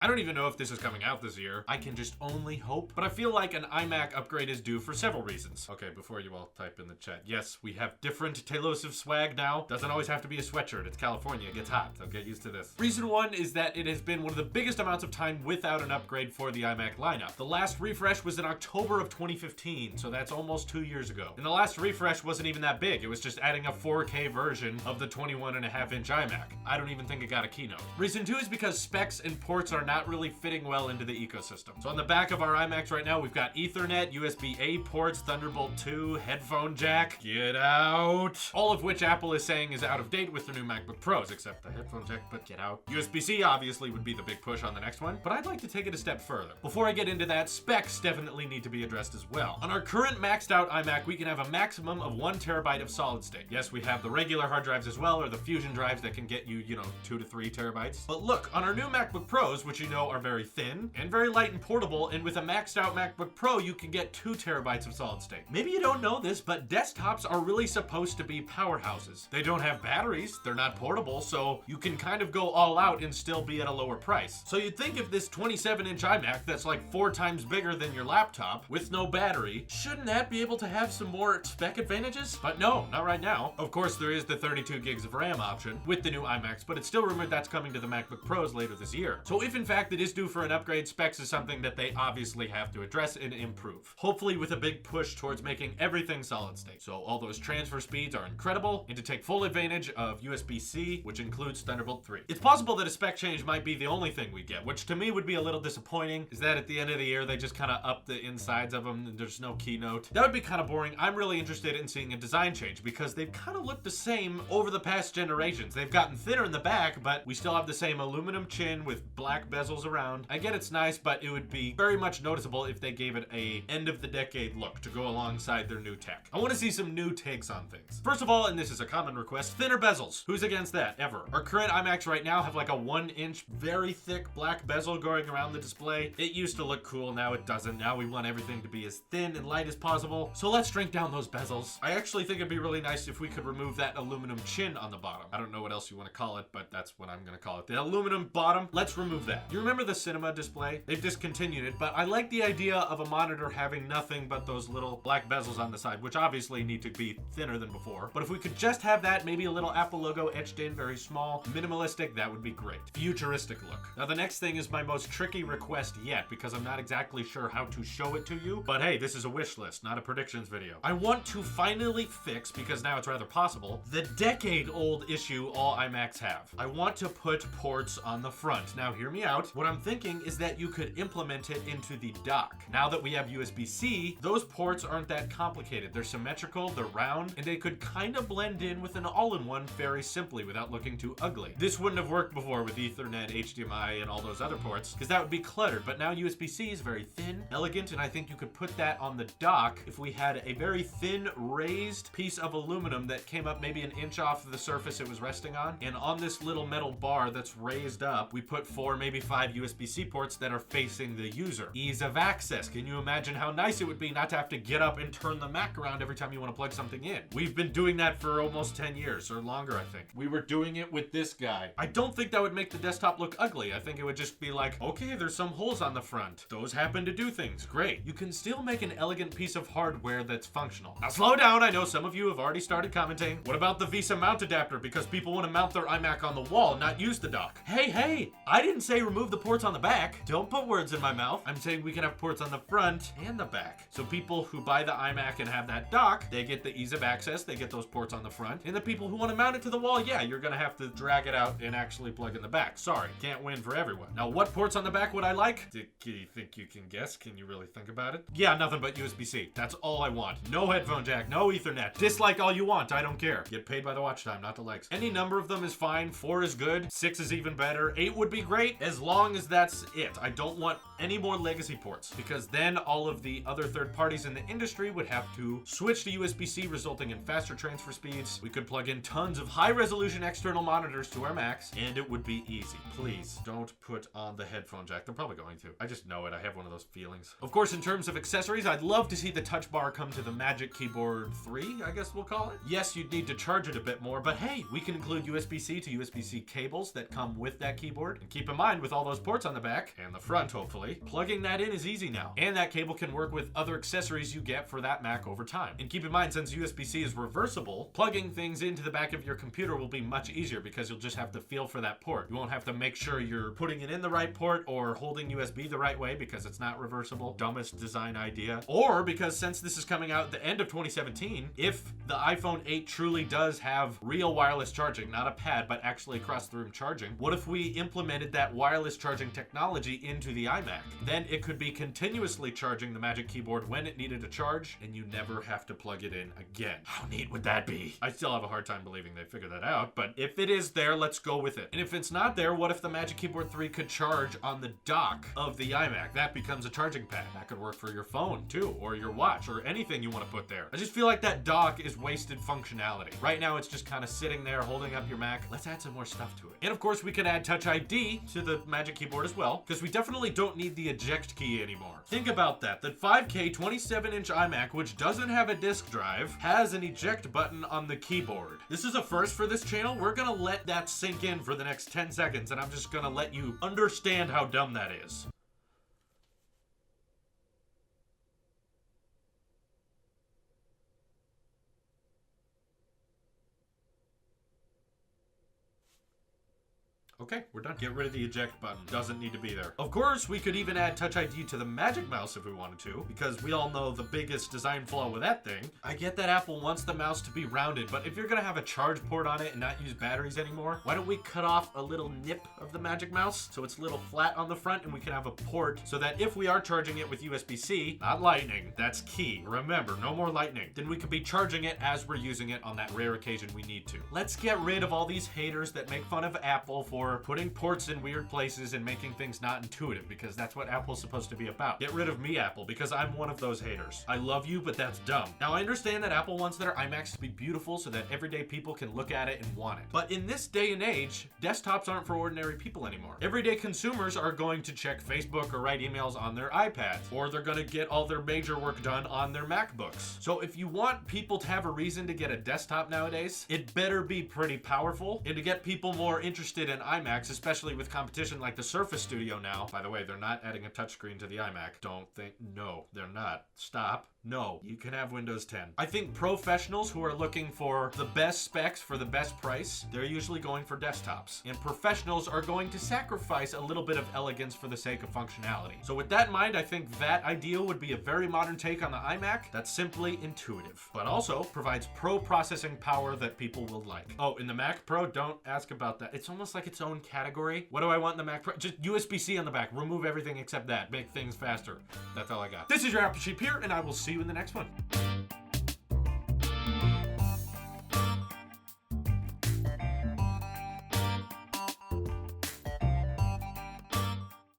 I don't even know if this is coming out this year. I can just only hope. But I feel like an iMac upgrade is due for several reasons. Okay, before you all type in the chat. Yes, we have different Tailosive swag now. Doesn't always have to be a sweatshirt. It's California. It gets hot. So get used to this. Reason one is that it has been one of the biggest amounts of time without an upgrade for the iMac lineup. The last refresh was in October of 2015, so that's almost 2 years ago. And the last refresh wasn't even that big. It was just adding a 4K version of the 21.5-inch iMac. I don't even think it got a keynote. Reason two is because specs and ports are not really fitting well into the ecosystem. So on the back of our iMacs right now, we've got Ethernet, USB-A ports, Thunderbolt 2, headphone jack, get out. All of which Apple is saying is out of date with the new MacBook Pros, except the headphone jack, but get out. USB-C obviously would be the big push on the next one, but I'd like to take it a step further. Before I get into that, specs definitely need to be addressed as well. On our current maxed out iMac, we can have a maximum of 1 terabyte of solid state. Yes, we have the regular hard drives as well, or the Fusion drives that can get you, 2 to 3 terabytes. But look, on our new MacBook Pros, which you know are very thin and very light and portable, and with a maxed out MacBook Pro, you can get 2 terabytes of solid state. Maybe you don't know this, but desktops are really supposed to be powerhouses. They don't have batteries, they're not portable, so you can kind of go all out and still be at a lower price. So you'd think if this 27-inch iMac that's like 4 times bigger than your laptop with no battery, shouldn't that be able to have some more spec advantages? But no, not right now. Of course, there is the 32 gigs of RAM option with the new iMacs, but it's still rumored that's coming to the MacBook Pros later this year. So if in fact it is due for an upgrade, specs is something that they obviously have to address and improve. Hopefully with a big push towards making everything solid state. So all those transfer speeds are incredible, and to take full advantage of USB-C, which includes Thunderbolt 3. It's possible that a spec change might be the only thing we get, which to me would be a little disappointing, is that at the end of the year they just kind of up the insides of them and there's no keynote. That would be kind of boring. I'm really interested in seeing a design change because they've kind of looked the same over the past generations. They've gotten thinner in the back, but we still have the same aluminum chin with black bezels around. I get it's nice, but it would be very much noticeable if they gave it a end of the decade look to go alongside their new tech. I want to see some new takes on things. First of all, and this is a common request, thinner bezels. Who's against that, ever? Our current iMacs right now have like a 1-inch, very thick black bezel going around the display. It used to look cool, now it doesn't. Now we want everything to be as thin and light as possible. So let's shrink down those bezels. I actually think it'd be really nice if we could remove that aluminum chin on the bottom. I don't know what else you want to call it, but that's what I'm gonna call it. The aluminum bottom, let's remove that. You remember the cinema display? They've discontinued it, but I like the idea of a monitor having nothing but those little black bezels on the side, which obviously need to be thinner than before. But if we could just have that, maybe a little Apple logo etched in, very small, minimalistic, that would be great. Futuristic look. Now the next thing is my most tricky request yet, because I'm not exactly sure how to show it to you, but hey, this is a wish list, not a predictions video. I want to finally fix, because now it's rather possible, the decade-old issue all iMacs have. I want to put ports on the front. Now hear me out. What I'm thinking is that you could implement it into the dock. Now that we have USB-C, those ports aren't that complicated. They're symmetrical, they're round, and they could kind of blend in with an all-in-one very simply without looking too ugly. This wouldn't have worked before with Ethernet, HDMI, and all those other ports, because that would be cluttered, but now USB-C is very thin, elegant, and I think you could put that on the dock if we had a very thin, raised piece of aluminum that came up maybe an inch off the surface it was resting on, and on this little metal bar that's raised up, we put 4, maybe 5 USB-C ports that are facing the user. Ease of access. Can you imagine how nice it would be not to have to get up and turn the Mac around every time you want to plug something in? We've been doing that for almost 10 years, or longer, I think. We were doing it with this guy. I don't think that would make the desktop look ugly. I think it would just be like, okay, there's some holes on the front. Those happen to do things. Great. You can still make an elegant piece of hardware that's functional. Now slow down. I know some of you have already started commenting. What about the VESA mount adapter? Because people want to mount their iMac on the wall, not use the dock. Hey, I didn't say remove the ports on the back. Don't put words in my mouth. I'm saying we can have ports on the front and the back. So people who buy the iMac and have that dock, they get the ease of access, they get those ports on the front. And the people who want to mount it to the wall, yeah, you're gonna have to drag it out and actually plug in the back. Sorry, can't win for everyone. Now, what ports on the back would I like? Do you think you can guess? Can you really think about it? Yeah, nothing but USB-C. That's all I want. No headphone jack, no Ethernet. Dislike all you want, I don't care. Get paid by the watch time, not the likes. Any number of them is fine. 4 is good. 6 is even better. 8 would be great, as long as that's it. I don't want any more legacy ports, because then all of the other third parties in the industry would have to switch to USB-C, resulting in faster transfer speeds. We could plug in tons of high-resolution external monitors to our Macs, and it would be easy. Please don't put on the headphone jack. They're probably going to. I just know it. I have one of those feelings. Of course, in terms of accessories, I'd love to see the touch bar come to the Magic Keyboard 3, I guess we'll call it. Yes, you'd need to charge it a bit more, but hey, we can include USB-C to USB-C cables that come with that keyboard. And keep in mind, with with all those ports on the back and the front, hopefully, plugging that in is easy now. And that cable can work with other accessories you get for that Mac over time. And keep in mind, since USB-C is reversible, plugging things into the back of your computer will be much easier because you'll just have to feel for that port. You won't have to make sure you're putting it in the right port or holding USB the right way because it's not reversible. Dumbest design idea. Or because since this is coming out at the end of 2017, if the iPhone 8 truly does have real wireless charging, not a pad, but actually across-the-room charging, what if we implemented that wireless charging technology into the iMac? Then it could be continuously charging the Magic Keyboard when it needed a charge, and you never have to plug it in again. How neat would that be? I still have a hard time believing they figured that out, but if it is there, let's go with it. And if it's not there, what if the Magic Keyboard 3 could charge on the dock of the iMac? That becomes a charging pad. That could work for your phone too, or your watch, or anything you want to put there. I just feel like that dock is wasted functionality. Right now, it's just kind of sitting there holding up your Mac. Let's add some more stuff to it. And of course, we could add Touch ID to the Magic Keyboard as well, because we definitely don't need the eject key anymore. Think about that. That 5K 27-inch iMac, which doesn't have a disk drive, has an eject button on the keyboard. This is a first for this channel. We're gonna let that sink in for the next 10 seconds, and I'm just gonna let you understand how dumb that is. Okay, we're done. Get rid of the eject button. Doesn't need to be there. Of course, we could even add Touch ID to the Magic Mouse if we wanted to, because we all know the biggest design flaw with that thing. I get that Apple wants the mouse to be rounded, but if you're gonna have a charge port on it and not use batteries anymore, why don't we cut off a little nip of the Magic Mouse so it's a little flat on the front and we can have a port so that if we are charging it with USB-C, not lightning, that's key. Remember, no more lightning. Then we could be charging it as we're using it on that rare occasion we need to. Let's get rid of all these haters that make fun of Apple for putting ports in weird places and making things not intuitive, because that's what Apple's supposed to be about. Get rid of me, Apple, because I'm one of those haters. I love you, but that's dumb. Now, I understand that Apple wants their iMacs to be beautiful so that everyday people can look at it and want it. But in this day and age, desktops aren't for ordinary people anymore. Everyday consumers are going to check Facebook or write emails on their iPads, or they're going to get all their major work done on their MacBooks. So if you want people to have a reason to get a desktop nowadays, it better be pretty powerful. And to get people more interested in iMacs, especially with competition like the Surface Studio now. By the way, they're not adding a touchscreen to the iMac. Don't think, no, they're not. Stop. No, you can have Windows 10. I think professionals who are looking for the best specs for the best price, they're usually going for desktops. And professionals are going to sacrifice a little bit of elegance for the sake of functionality. So with that in mind, I think that idea would be a very modern take on the iMac that's simply intuitive, but also provides pro processing power that people will like. Oh, in the Mac Pro, don't ask about that. It's almost like its own category. What do I want in the Mac Pro? Just USB-C on the back. Remove everything except that. Make things faster. That's all I got. This is your Apple Sheep here, and I will see you in the next one.